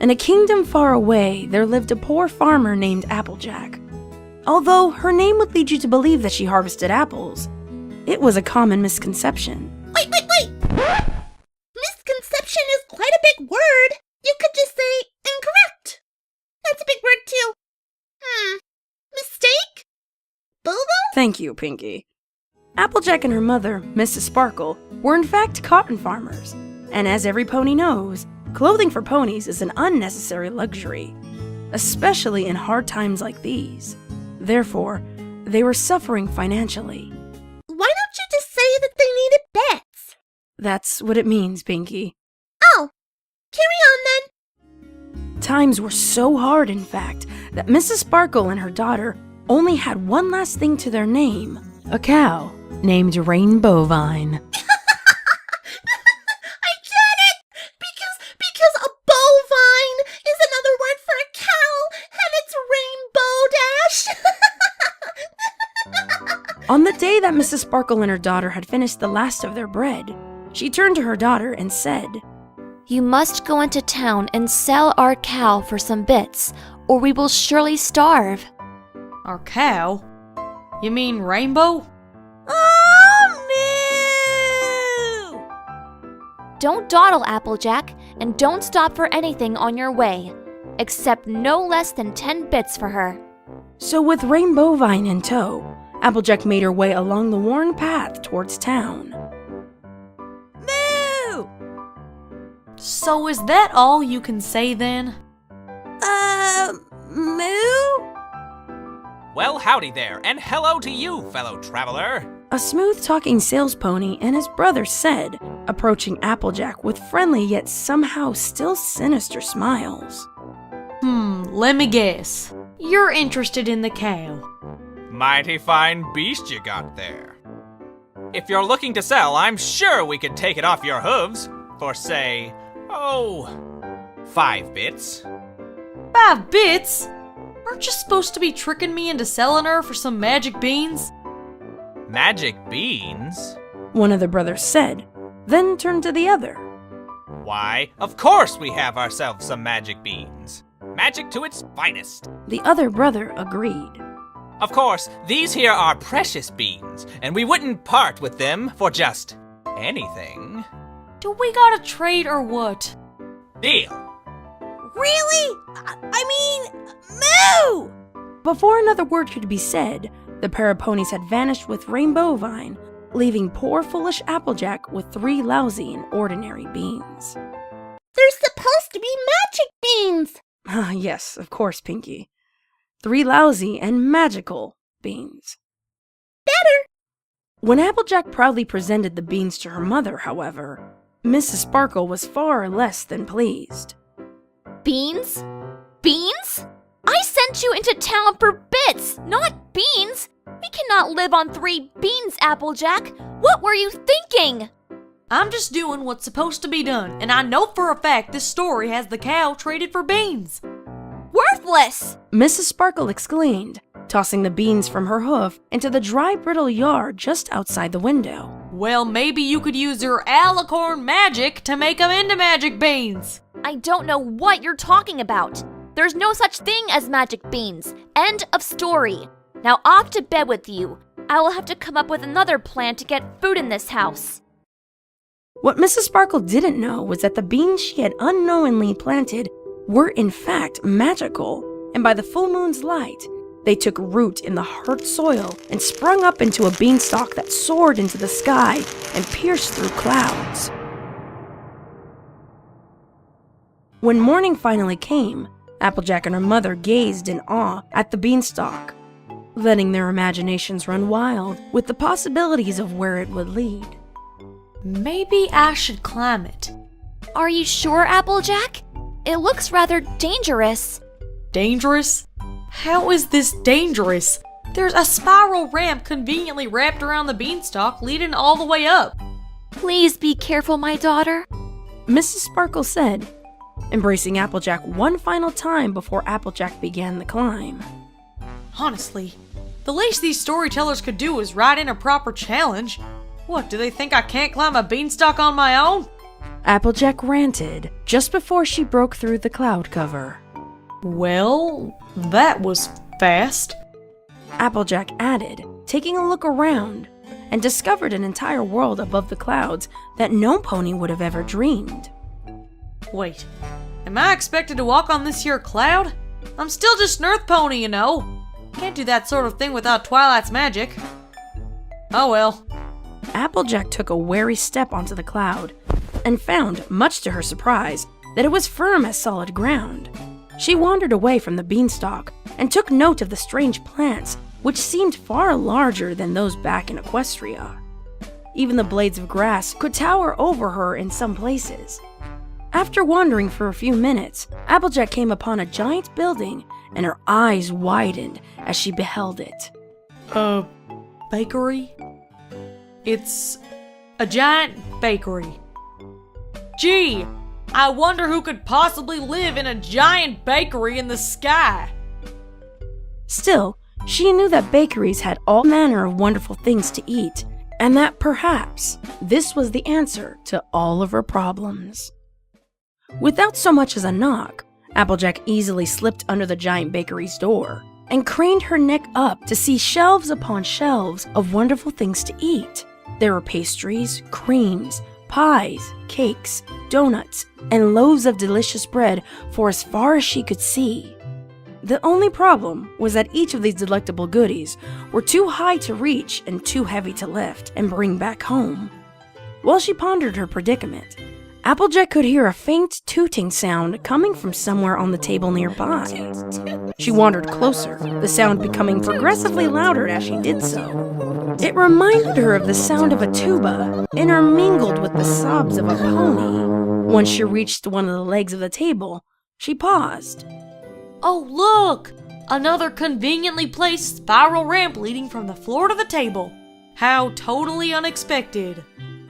In a kingdom far away, there lived a poor farmer named Applejack. Although her name would lead you to believe that she harvested apples, it was a common misconception. Wait! Misconception is quite a big word. You could just say incorrect. That's a big word too. Mistake? Bobo? Thank you, Pinkie. Applejack and her mother, Mrs. Sparkle, were in fact cotton farmers. And as every pony knows, clothing for ponies is an unnecessary luxury, especially in hard times like these. Therefore, they were suffering financially. Why don't you just say that they needed bets? That's what it means, Pinkie. Oh, carry on then. Times were so hard, in fact, that Mrs. Sparkle and her daughter only had one last thing to their name, a cow named Rainbow Vine. I get it! Because a bovine is another word for a cow, and it's Rainbow Dash. On the day that Mrs. Sparkle and her daughter had finished the last of their bread, she turned to her daughter and said, "You must go into town and sell our cow for some bits, or we will surely starve." Our cow? You mean Rainbow? Oh, no! Don't dawdle, Applejack, and don't stop for anything on your way. Accept no less than 10 bits for her. So with Rainbow Vine in tow, Applejack made her way along the worn path towards town. Moo! So is that all you can say then? Moo? Well, howdy there, and hello to you, fellow traveler. A smooth-talking sales pony and his brother said, approaching Applejack with friendly yet somehow still sinister smiles. Let me guess. You're interested in the cow. Mighty fine beast you got there. If you're looking to sell, I'm sure we could take it off your hooves for, say, 5 bits. 5 bits? Aren't you supposed to be tricking me into selling her for some magic beans? Magic beans? One of the brothers said, then turned to the other. Why, of course we have ourselves some magic beans. Magic to its finest. The other brother agreed. Of course, these here are precious beans, and we wouldn't part with them for just anything. Do we got a trade or what? Deal. Really? I mean, moo! Before another word could be said, the pair of ponies had vanished with Rainbow Vine, leaving poor foolish Applejack with 3 lousy and ordinary beans. They're supposed to be magic beans! Ah, yes, of course, Pinkie. 3 lousy and magical beans. Better! When Applejack proudly presented the beans to her mother, however, Mrs. Sparkle was far less than pleased. Beans? Beans? I sent you into town for bits, not beans! We cannot live on 3 beans, Applejack! What were you thinking? I'm just doing what's supposed to be done, and I know for a fact this story has the cow traded for beans. Worthless! Mrs. Sparkle exclaimed, tossing the beans from her hoof into the dry, brittle yard just outside the window. Well, maybe you could use your alicorn magic to make them into magic beans. I don't know what you're talking about. There's no such thing as magic beans. End of story. Now off to bed with you. I will have to come up with another plan to get food in this house. What Mrs. Sparkle didn't know was that the beans she had unknowingly planted were in fact magical, and by the full moon's light, they took root in the hard soil and sprung up into a beanstalk that soared into the sky and pierced through clouds. When morning finally came, Applejack and her mother gazed in awe at the beanstalk, letting their imaginations run wild with the possibilities of where it would lead. Maybe I should climb it. Are you sure, Applejack? It looks rather dangerous. Dangerous? How is this dangerous? There's a spiral ramp conveniently wrapped around the beanstalk leading all the way up. Please be careful, my daughter. Mrs. Sparkle said, embracing Applejack one final time before Applejack began the climb. Honestly, the least these storytellers could do is write in a proper challenge. What, do they think I can't climb a beanstalk on my own? Applejack ranted just before she broke through the cloud cover. Well, that was fast. Applejack added, taking a look around, and discovered an entire world above the clouds that no pony would have ever dreamed. Wait, am I expected to walk on this here cloud? I'm still just an earth pony, you know. Can't do that sort of thing without Twilight's magic. Oh well. Applejack took a wary step onto the cloud and found, much to her surprise, that it was firm as solid ground. She wandered away from the beanstalk and took note of the strange plants, which seemed far larger than those back in Equestria. Even the blades of grass could tower over her in some places. After wandering for a few minutes, Applejack came upon a giant building, and her eyes widened as she beheld it. A bakery? It's a giant bakery. Gee, I wonder who could possibly live in a giant bakery in the sky. Still, she knew that bakeries had all manner of wonderful things to eat, and that perhaps this was the answer to all of her problems. Without so much as a knock, Applejack easily slipped under the giant bakery's door and craned her neck up to see shelves upon shelves of wonderful things to eat. There were pastries, creams, pies, cakes, donuts, and loaves of delicious bread for as far as she could see. The only problem was that each of these delectable goodies were too high to reach and too heavy to lift and bring back home. While she pondered her predicament, Applejack could hear a faint tooting sound coming from somewhere on the table nearby. She wandered closer, the sound becoming progressively louder as she did so. It reminded her of the sound of a tuba, intermingled with the sobs of a pony. Once she reached one of the legs of the table, she paused. Oh look! Another conveniently placed spiral ramp leading from the floor to the table. How totally unexpected.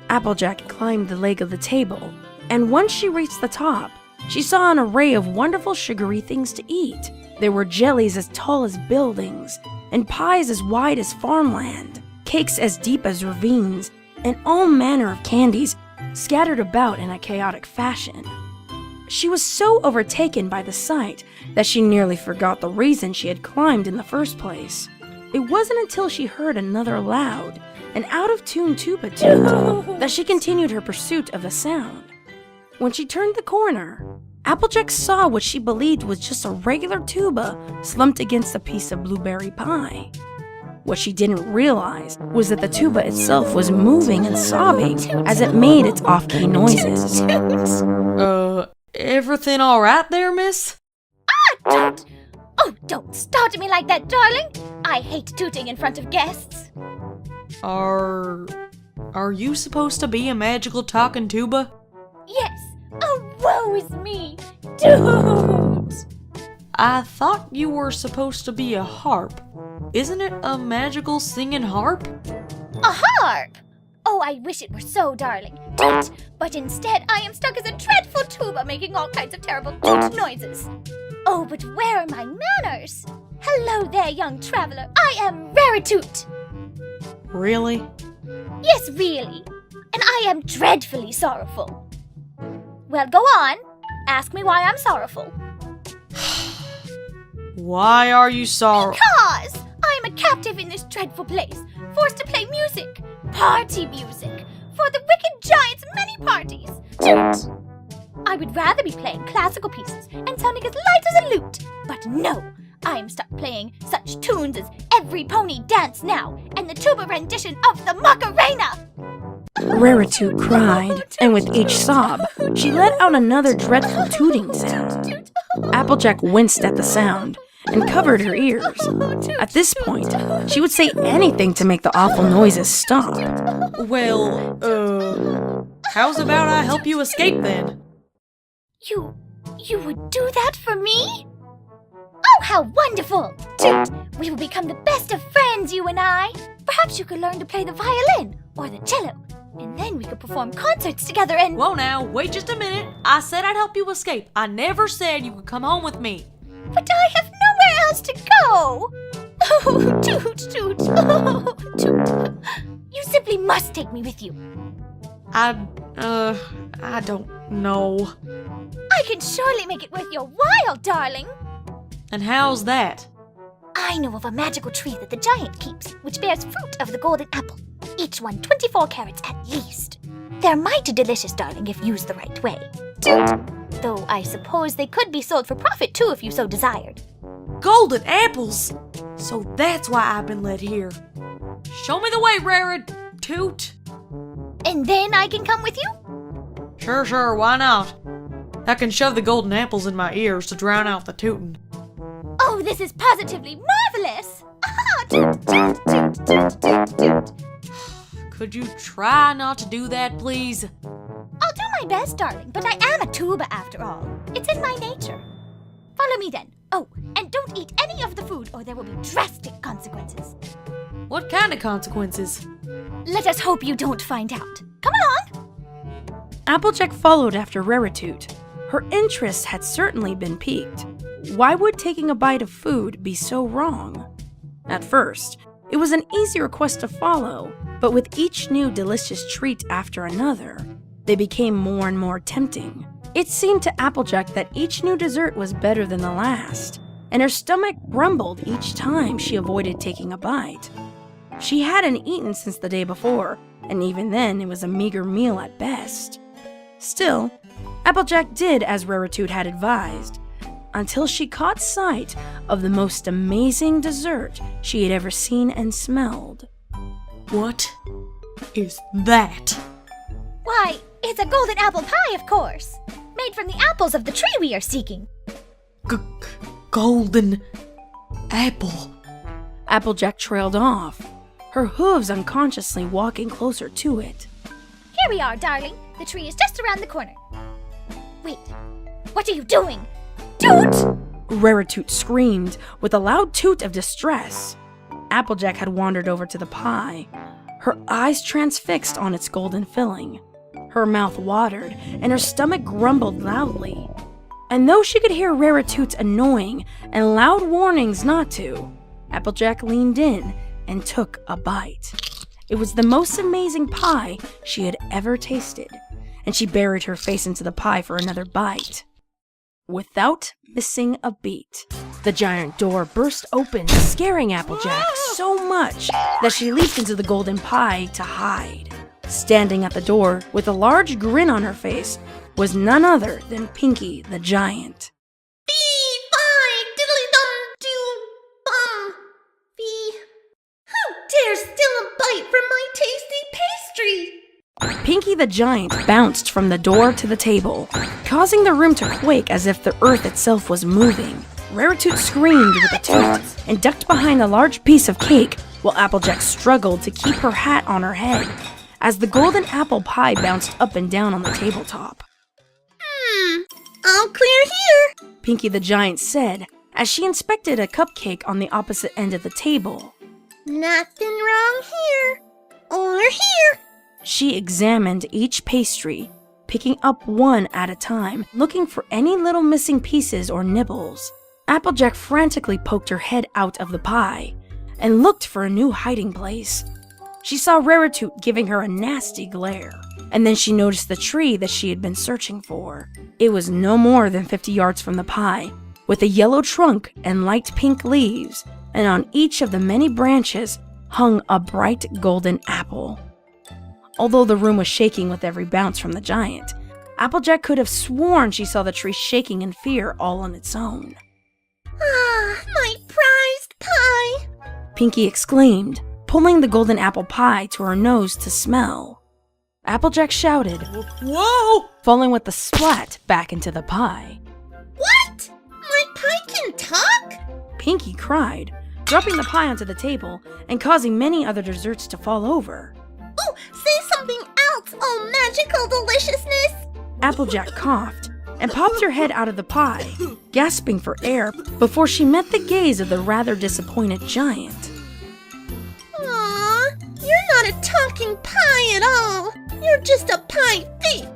Applejack climbed the leg of the table, and once she reached the top, she saw an array of wonderful sugary things to eat. There were jellies as tall as buildings, and pies as wide as farmland, cakes as deep as ravines, and all manner of candies scattered about in a chaotic fashion. She was so overtaken by the sight that she nearly forgot the reason she had climbed in the first place. It wasn't until she heard another loud and out-of-tune tuba toot that she continued her pursuit of the sound. When she turned the corner, Applejack saw what she believed was just a regular tuba slumped against a piece of blueberry pie. What she didn't realize was that the tuba itself was moving and sobbing as it made its off-key noises. Everything alright there, miss? Toot! Oh, don't start me like that, darling! I hate tooting in front of guests. Are you supposed to be a magical talking tuba? Yes. Oh, woe is me! Toot! I thought you were supposed to be a harp. Isn't it a magical singing harp? A harp! Oh, I wish it were so, darling. Toot! But instead, I am stuck as a dreadful tuba making all kinds of terrible toot noises. Oh, but where are my manners? Hello there, young traveler. I am Raritoot. Really? Yes, really. And I am dreadfully sorrowful. Well, go on. Ask me why I'm sorrowful. Why are you sorry? Because I am a captive in this dreadful place, forced to play music, party music, for the wicked giant's many parties. Toot! I would rather be playing classical pieces and sounding as light as a lute, but no, I am stuck playing such tunes as Every Pony Dance Now and the tuba rendition of the Macarena. Raritoot cried, and with each sob, she let out another dreadful tooting sound. Applejack winced at the sound and covered her ears. At this point, she would say anything to make the awful noises stop. Well, how's about I help you escape then? You would do that for me? Oh, how wonderful! Toot! We will become the best of friends, you and I. Perhaps you could learn to play the violin or the cello, and then we could perform concerts together and— Whoa now, wait just a minute. I said I'd help you escape. I never said you could come home with me. But I have nowhere else to go! Oh, Toot, Toot, oh, Toot. You simply must take me with you. I'd I don't know. I can surely make it worth your while, darling. And how's that? I know of a magical tree that the giant keeps, which bears fruit of the golden apple. Each one 24 carats at least. They're mighty delicious, darling, if used the right way. Though I suppose they could be sold for profit, too, if you so desired. Golden apples! So that's why I've been led here. Show me the way, Raritut. And then I can come with you? Sure, why not? I can shove the golden apples in my ears to drown out the tootin'. Oh, this is positively marvelous! Aha! Toot, toot, toot, toot, toot, toot. Could you try not to do that, please? I'll do my best, darling, but I am a tuba after all. It's in my nature. Follow me then. Oh, and don't eat any of the food or there will be drastic consequences. What kind of consequences? Let us hope you don't find out. Come along! Applejack followed after Raritut. Her interest had certainly been piqued. Why would taking a bite of food be so wrong? At first, it was an easy request to follow, but with each new delicious treat after another, they became more and more tempting. It seemed to Applejack that each new dessert was better than the last, and her stomach rumbled each time she avoided taking a bite. She hadn't eaten since the day before, and even then it was a meager meal at best. Still, Applejack did as Raritut had advised, until she caught sight of the most amazing dessert she had ever seen and smelled. What is that? Why, it's a golden apple pie, of course. Made from the apples of the tree we are seeking. Golden apple. Applejack trailed off, her hooves unconsciously walking closer to it. Here we are, darling. The tree is just around the corner. Wait, what are you doing? Toot! Raritut screamed with a loud toot of distress. Applejack had wandered over to the pie, her eyes transfixed on its golden filling. Her mouth watered, and her stomach grumbled loudly. And though she could hear Raritut's annoying and loud warnings not to, Applejack leaned in and took a bite. It was the most amazing pie she had ever tasted, and she buried her face into the pie for another bite. Without missing a beat, the giant door burst open, scaring Applejack so much that she leaped into the golden pie to hide. Standing at the door with a large grin on her face was none other than Pinkie the giant. Fee, fi, diddly-dum-doo-bum. Fee. Who dares steal a bite from my tasty pastry? Pinkie the giant bounced from the door to the table, causing the room to quake as if the earth itself was moving. Raritut screamed with a toot and ducked behind a large piece of cake while Applejack struggled to keep her hat on her head as the golden apple pie bounced up and down on the tabletop. All clear here. Pinkie the giant said as she inspected a cupcake on the opposite end of the table. Nothing wrong here. Or here. She examined each pastry, picking up one at a time, looking for any little missing pieces or nibbles. Applejack frantically poked her head out of the pie and looked for a new hiding place. She saw Raritut giving her a nasty glare, and then she noticed the tree that she had been searching for. It was no more than 50 yards from the pie, with a yellow trunk and light pink leaves, and on each of the many branches hung a bright golden apple. Although the room was shaking with every bounce from the giant, Applejack could have sworn she saw the tree shaking in fear all on its own. Ah, my prized pie. Pinkie exclaimed, pulling the golden apple pie to her nose to smell. Applejack shouted, Whoa! falling with a splat back into the pie. What? My pie can talk? Pinkie cried, dropping the pie onto the table and causing many other desserts to fall over. Oh, say something else, oh magical deliciousness. Applejack coughed and popped her head out of the pie, gasping for air before she met the gaze of the rather disappointed giant. Aw, you're not a talking pie at all. You're just a pie thief.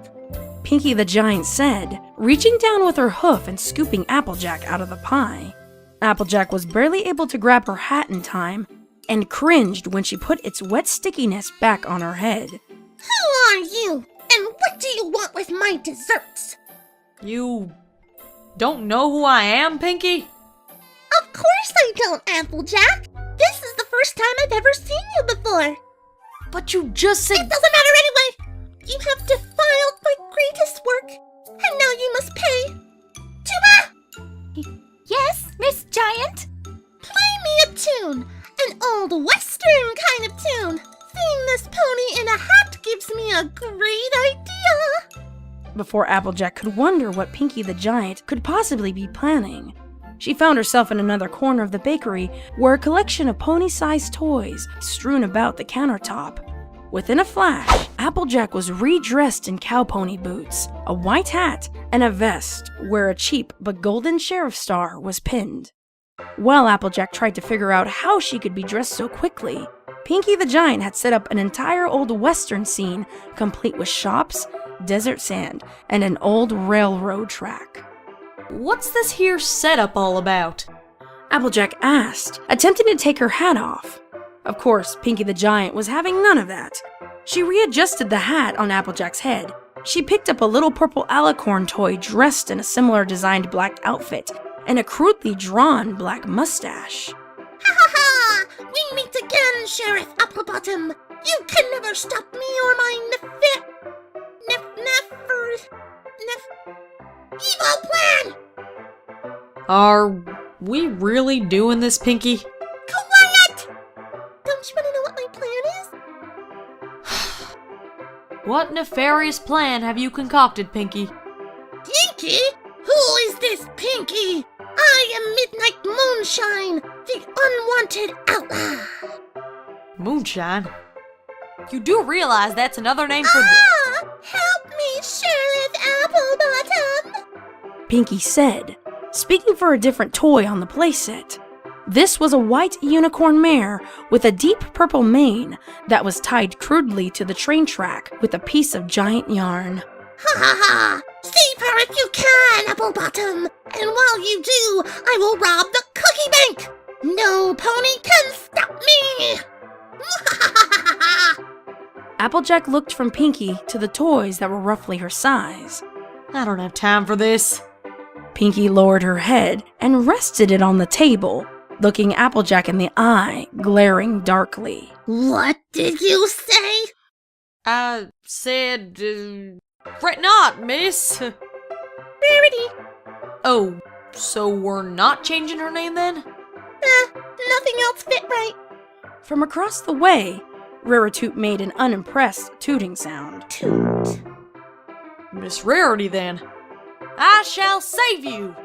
Pinkie the giant said, reaching down with her hoof and scooping Applejack out of the pie. Applejack was barely able to grab her hat in time and cringed when she put its wet stickiness back on her head. Who are you? And What do you want with my desserts? You don't know who I am, Pinkie? Of course I don't, Applejack. This is the first time I've ever seen you before. But you just said... It doesn't matter anyway. You have defiled my greatest work, and now you must pay. Tuba! Yes, Miss Giant? Play me a tune. An old western kind of tune. Seeing this pony in a hat gives me a great idea. Before Applejack could wonder what Pinkie the Giant could possibly be planning, she found herself in another corner of the bakery where a collection of pony-sized toys strewn about the countertop. Within a flash, Applejack was redressed in cow pony boots, a white hat, and a vest where a cheap but golden sheriff star was pinned. While Applejack tried to figure out how she could be dressed so quickly, Pinkie the Giant had set up an entire old western scene complete with shops, desert sand, and an old railroad track. What's this here setup all about? Applejack asked, attempting to take her hat off. Of course, Pinkie the Giant was having none of that. She readjusted the hat on Applejack's head. She picked up a little purple alicorn toy dressed in a similar designed black outfit and a crudely drawn black mustache. Ha ha ha! We meet again, Sheriff Applebottom. You can never stop me or my evil plan! Are we really doing this, Pinkie? Quiet! Don't you want to know what my plan is? What nefarious plan have you concocted, Pinkie? Pinkie? Who is this Pinkie? I am Midnight Moonshine, the unwanted outlaw. Moonshine? You do realize that's another name for Help me, Sheriff Applebottom! Pinkie said, speaking for a different toy on the playset. This was a white unicorn mare with a deep purple mane that was tied crudely to the train track with a piece of giant yarn. Ha ha ha! Save her if you can, Applebottom! And while you do, I will rob the cookie bank! No pony can stop me! Applejack looked from Pinkie to the toys that were roughly her size. I don't have time for this. Pinkie lowered her head and rested it on the table, looking Applejack in the eye, glaring darkly. What did you say? I said, fret not, miss. Rarity. Oh, so we're not changing her name then? Nothing else fit right. From across the way, Raritoot made an unimpressed tooting sound. Toot. Miss Rarity then. I shall save you!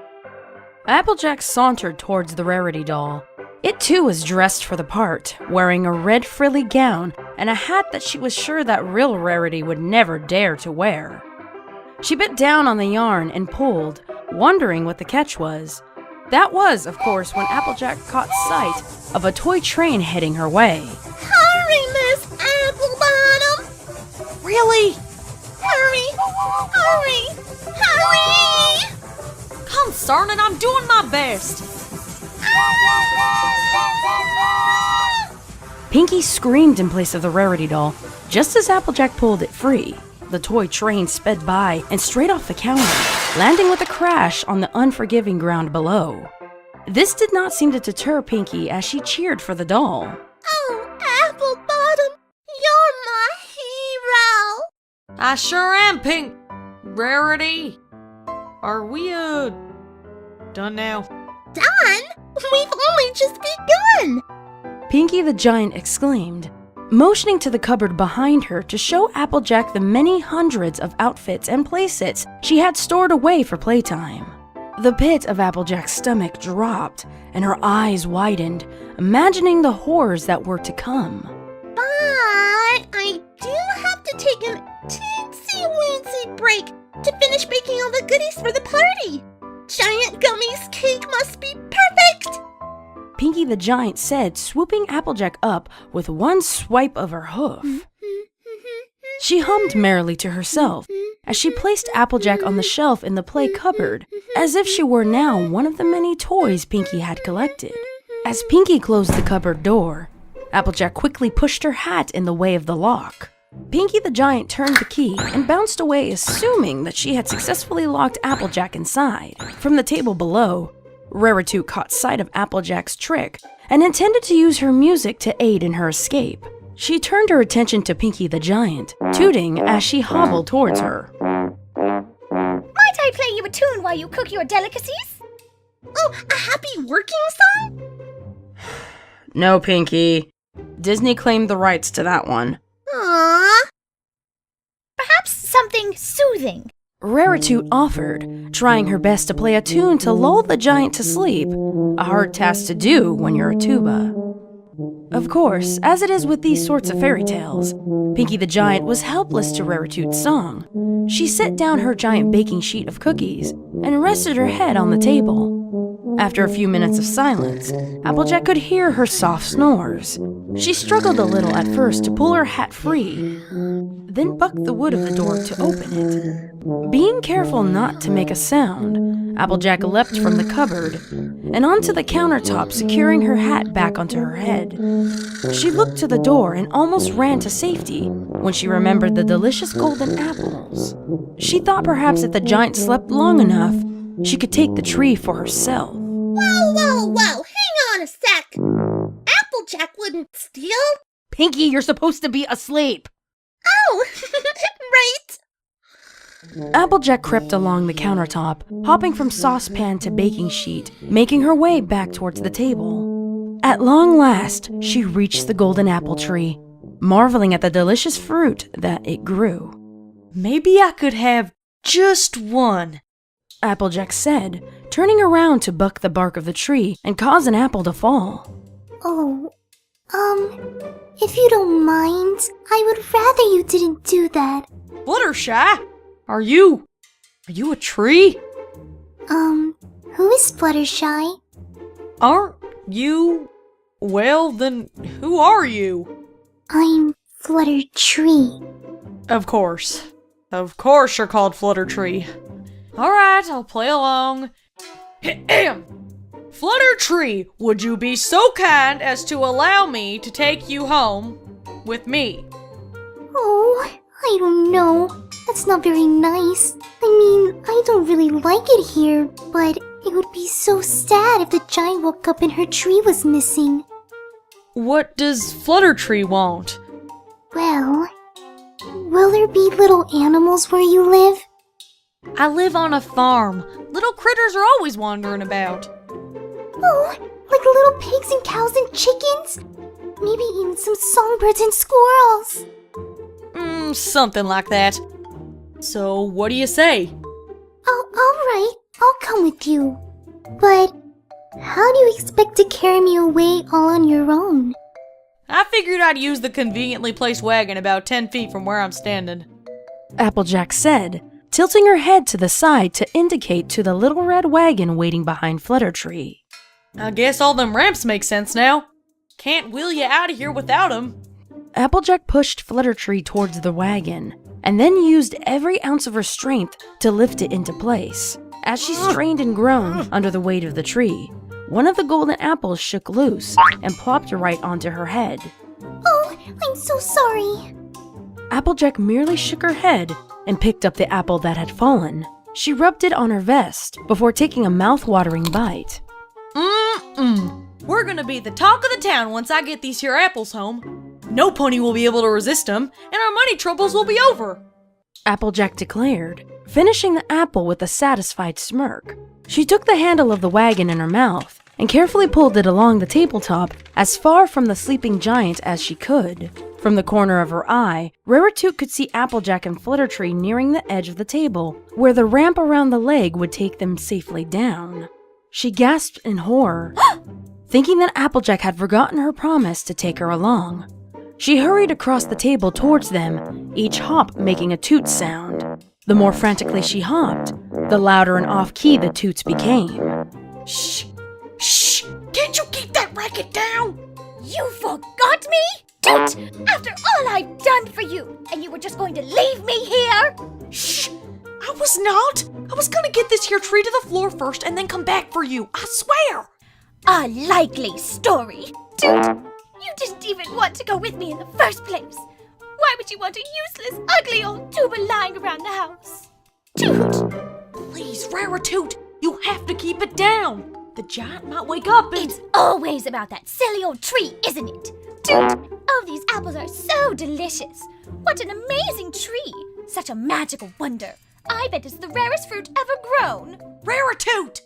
Applejack sauntered towards the Rarity doll. It too was dressed for the part, wearing a red frilly gown and a hat that she was sure that real Rarity would never dare to wear. She bit down on the yarn and pulled, wondering what the catch was. That was, of course, when Applejack caught sight of a toy train heading her way. Hurry, Miss Applebottom! Really? Hurry! Hurry! Hurry! Concern it, I'm doing my best. Pinkie screamed in place of the Rarity doll, just as Applejack pulled it free. The toy train sped by and straight off the counter, landing with a crash on the unforgiving ground below. This did not seem to deter Pinkie as she cheered for the doll. Oh, Applebottom, you're my hero! I sure am, Pink. Rarity. Are we, done now? Done? We've only just begun! Pinkie the Giant exclaimed, motioning to the cupboard behind her to show Applejack the many hundreds of outfits and playsets she had stored away for playtime. The pit of Applejack's stomach dropped, and her eyes widened, imagining the horrors that were to come. But I do have to take an teensy-weensy break to finish baking all the goodies for the party. Giant Gummy's cake must be perfect! Pinkie the Giant said, swooping Applejack up with one swipe of her hoof. She hummed merrily to herself as she placed Applejack on the shelf in the play cupboard, as if she were now one of the many toys Pinkie had collected. As Pinkie closed the cupboard door, Applejack quickly pushed her hat in the way of the lock. Pinkie the Giant turned the key and bounced away, assuming that she had successfully locked Applejack inside. From the table below, Raritoot caught sight of Applejack's trick and intended to use her music to aid in her escape. She turned her attention to Pinkie the Giant, tooting as she hobbled towards her. Might I play you a tune while you cook your delicacies? Oh, a happy working song? No, Pinkie. Disney claimed the rights to that one. Aww. Perhaps something soothing. Raritoot offered, trying her best to play a tune to lull the giant to sleep, a hard task to do when you're a tuba. Of course, as it is with these sorts of fairy tales, Pinkie the Giant was helpless to Raritoot's song. She set down her giant baking sheet of cookies and rested her head on the table. After a few minutes of silence, Applejack could hear her soft snores. She struggled a little at first to pull her hat free, then bucked the wood of the door to open it. Being careful not to make a sound, Applejack leapt from the cupboard and onto the countertop, securing her hat back onto her head. She looked to the door and almost ran to safety when she remembered the delicious golden apples. She thought perhaps if the giant slept long enough, she could take the tree for herself. Whoa, hang on a sec. Applejack wouldn't steal. Pinkie, you're supposed to be asleep. Oh, right. Applejack crept along the countertop, hopping from saucepan to baking sheet, making her way back towards the table. At long last, she reached the golden apple tree, marveling at the delicious fruit that it grew. Maybe I could have just one, Applejack said, turning around to buck the bark of the tree and cause an apple to fall. Oh, if you don't mind, I would rather you didn't do that. Fluttershy, are you a tree? Who is Fluttershy? Aren't you? Well, then who are you? I'm Fluttertree. Of course you're called Fluttertree. Alright, I'll play along. Fluttertree, would you be so kind as to allow me to take you home with me? Oh, I don't know. That's not very nice. I mean, I don't really like it here, but it would be so sad if the giant woke up and her tree was missing. What does Fluttertree want? Well, will there be little animals where you live? I live on a farm. Little critters are always wandering about. Oh, like little pigs and cows and chickens? Maybe even some songbirds and squirrels. Something like that. So, what do you say? Oh, alright, I'll come with you. But how do you expect to carry me away all on your own? I figured I'd use the conveniently placed wagon about 10 feet from where I'm standing. Applejack said, tilting her head to the side to indicate to the little red wagon waiting behind Fluttertree. I guess all them ramps make sense now. Can't wheel you out of here without them. Applejack pushed Fluttertree towards the wagon, and then used every ounce of her strength to lift it into place. As she strained and groaned under the weight of the tree, one of the golden apples shook loose and plopped right onto her head. Oh, I'm so sorry. Applejack merely shook her head and picked up the apple that had fallen. She rubbed it on her vest before taking a mouth-watering bite. We're gonna be the talk of the town once I get these here apples home. No pony will be able to resist them, and our money troubles will be over. Applejack declared, finishing the apple with a satisfied smirk. She took the handle of the wagon in her mouth and carefully pulled it along the tabletop as far from the sleeping giant as she could. From the corner of her eye, Raritoot could see Applejack and Fluttertree nearing the edge of the table, where the ramp around the leg would take them safely down. She gasped in horror, thinking that Applejack had forgotten her promise to take her along. She hurried across the table towards them, each hop making a toot sound. The more frantically she hopped, the louder and off-key the toots became. Shh! Can't you keep that racket down? You forgot me? Toot! After all I've done for you, and you were just going to leave me here? Shh! I was not! I was gonna get this here tree to the floor first and then come back for you, I swear! A likely story. Toot! You didn't even want to go with me in the first place. Why would you want a useless, ugly old tuba lying around the house? Toot! Please, Raritoot, you have to keep it down. The giant might wake up and... It's always about that silly old tree, isn't it? Toot! Oh, these apples are so delicious. What an amazing tree. Such a magical wonder. I bet it's the rarest fruit ever grown. Raritoot!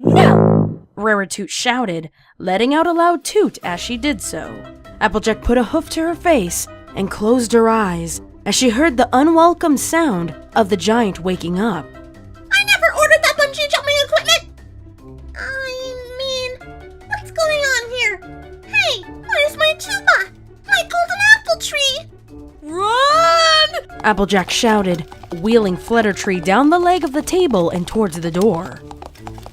No! Raritoot shouted, letting out a loud toot as she did so. Applejack put a hoof to her face and closed her eyes as she heard the unwelcome sound of the giant waking up. I never ordered that bungee jumping equipment! I mean, what's going on here? Hey, where's my tuba? My golden apple tree! Run! Applejack shouted, wheeling Fluttertree down the leg of the table and towards the door.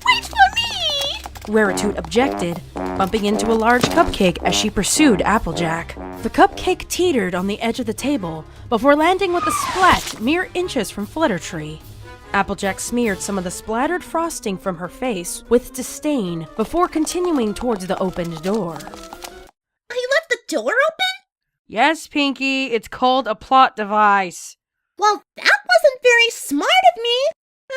Wait for me! Raritoot objected, bumping into a large cupcake as she pursued Applejack. The cupcake teetered on the edge of the table before landing with a splat mere inches from Fluttertree. Applejack smeared some of the splattered frosting from her face with disdain before continuing towards the opened door. I left the door open? Yes, Pinkie, it's called a plot device. Well, that wasn't very smart of me.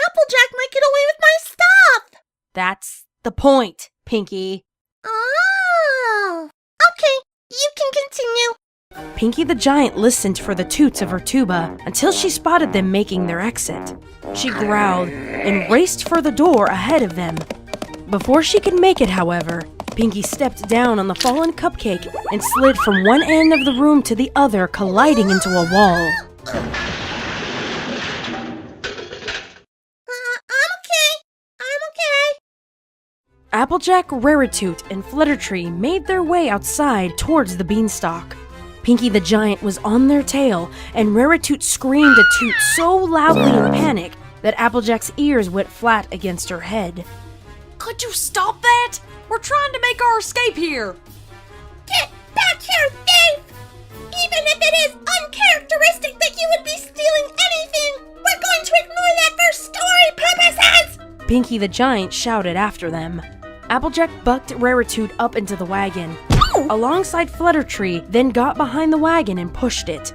Applejack might get away with my stuff. That's the point, Pinkie. Oh, okay, you can continue. Pinkie the Giant listened for the toots of her tuba until she spotted them making their exit. She growled and raced for the door ahead of them. Before she could make it, however, Pinkie stepped down on the fallen cupcake and slid from one end of the room to the other, colliding into a wall. I'm okay. Applejack, Raritoot, and Fluttertree made their way outside towards the beanstalk. Pinkie the Giant was on their tail, and Raritoot screamed a toot so loudly in panic that Applejack's ears went flat against her head. Could you stop that? We're trying to make our escape here. Get back here, thief! Even if it is uncharacteristic that you would be stealing anything, we're going to ignore that for story purposes! Pinkie the Giant shouted after them. Applejack bucked Raritoot up into the wagon, alongside Fluttertree, then got behind the wagon and pushed it.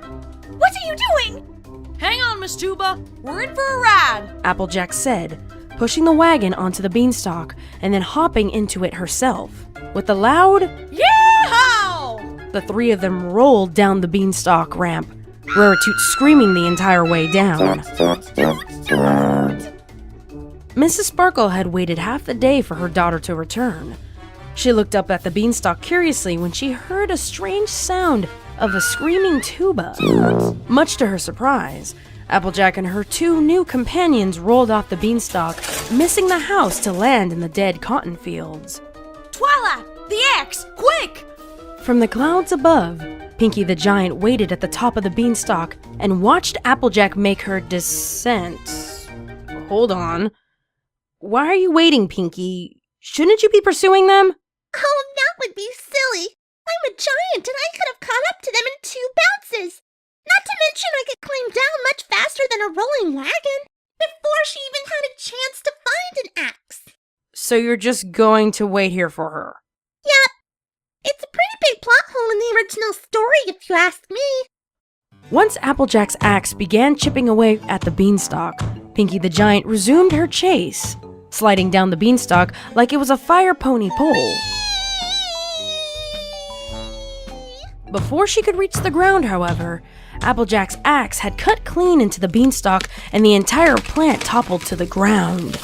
What are you doing? Hang on, Miss Tuba. We're in for a ride. Applejack said, pushing the wagon onto the beanstalk and then hopping into it herself. With a loud Yeehaw! the three of them rolled down the beanstalk ramp, Raritoot screaming the entire way down. Mrs. Sparkle had waited half the day for her daughter to return. She looked up at the beanstalk curiously when she heard a strange sound of a screaming tuba. Much to her surprise, Applejack and her two new companions rolled off the beanstalk, missing the house to land in the dead cotton fields. Twilight, the axe, quick! From the clouds above, Pinkie the Giant waited at the top of the beanstalk and watched Applejack make her descent. Hold on. Why are you waiting, Pinkie? Shouldn't you be pursuing them? Oh, that would be silly. I'm a giant and I could have caught up to them in 2 bounces. Not to mention I could climb down much faster than a rolling wagon before she even had a chance to find an axe. So you're just going to wait here for her? Yep. It's a pretty big plot hole in the original story, if you ask me. Once Applejack's axe began chipping away at the beanstalk, Pinkie the Giant resumed her chase, sliding down the beanstalk like it was a fire pony pole. Before she could reach the ground, however, Applejack's axe had cut clean into the beanstalk and the entire plant toppled to the ground.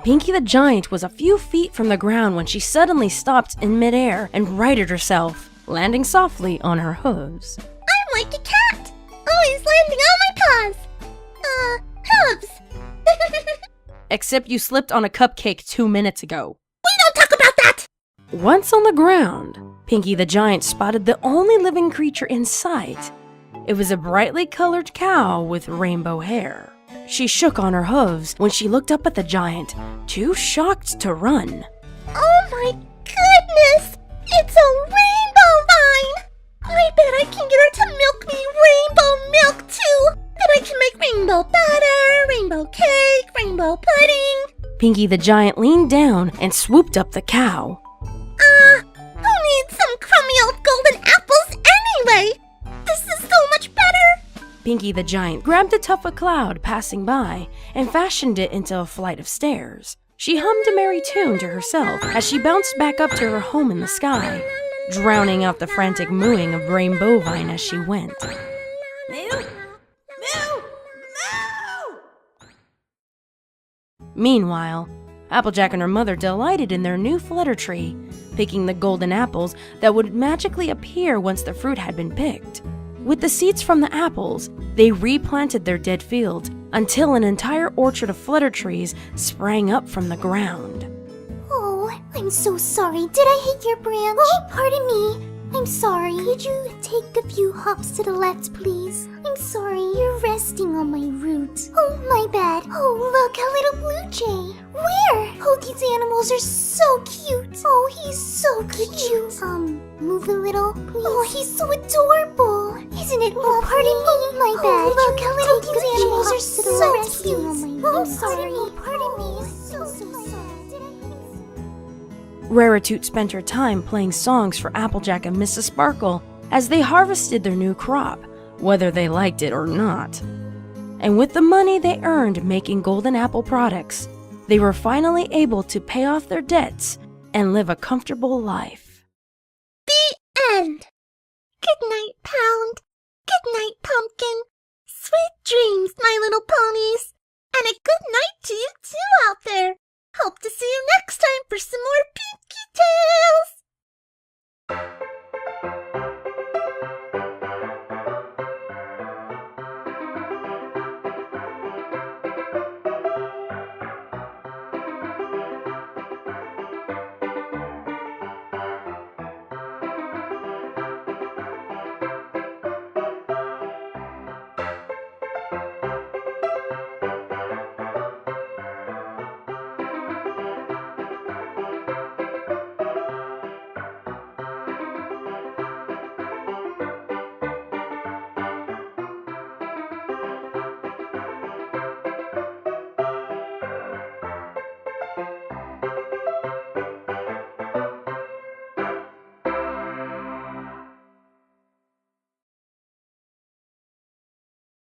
Pinkie the Giant was a few feet from the ground when she suddenly stopped in midair and righted herself, landing softly on her hooves. I'm like a cat, always landing on my paws. Hooves. Except you slipped on a cupcake 2 minutes ago. We don't talk about that! Once on the ground, Pinkie the Giant spotted the only living creature in sight. It was a brightly colored cow with rainbow hair. She shook on her hooves when she looked up at the giant, too shocked to run. Oh my goodness! It's a rainbow vine! I bet I can get her to milk me rainbow milk too! Then I can make rainbow butter, rainbow cake, rainbow pudding, Pinkie the Giant leaned down and swooped up the cow. Who needs some crummy old golden apples anyway? This is so much better! Pinkie the Giant grabbed a tuft of cloud passing by and fashioned it into a flight of stairs. She hummed a merry tune to herself as she bounced back up to her home in the sky, drowning out the frantic mooing of Brain Bovine as she went. Meanwhile, Applejack and her mother delighted in their new flutter tree, picking the golden apples that would magically appear once the fruit had been picked. With the seeds from the apples, they replanted their dead fields until an entire orchard of flutter trees sprang up from the ground. Oh, I'm so sorry. Did I hit your branch? Oh, pardon me. I'm sorry. Could you take a few hops to the left, please? I'm sorry, you're resting on my root. Oh, my bad. Oh, look, a little blue jay. Where? Oh, these animals are so cute. Oh, he's so cute. Could you, move a little, please? Oh, he's so adorable. Isn't it? Oh, pardon me. My bad. Look, a little these animals are so cute. Oh, I'm sorry. Pardon me. So sad. Raritute spent her time playing songs for Applejack and Mrs. Sparkle as they harvested their new crop, whether they liked it or not. And with the money they earned making golden apple products, they were finally able to pay off their debts and live a comfortable life. The end. Good night, Pound. Good night, Pumpkin. Sweet dreams, my little ponies. And a good night to you too out there. Hope to see you next time for some more Pinkie Tales.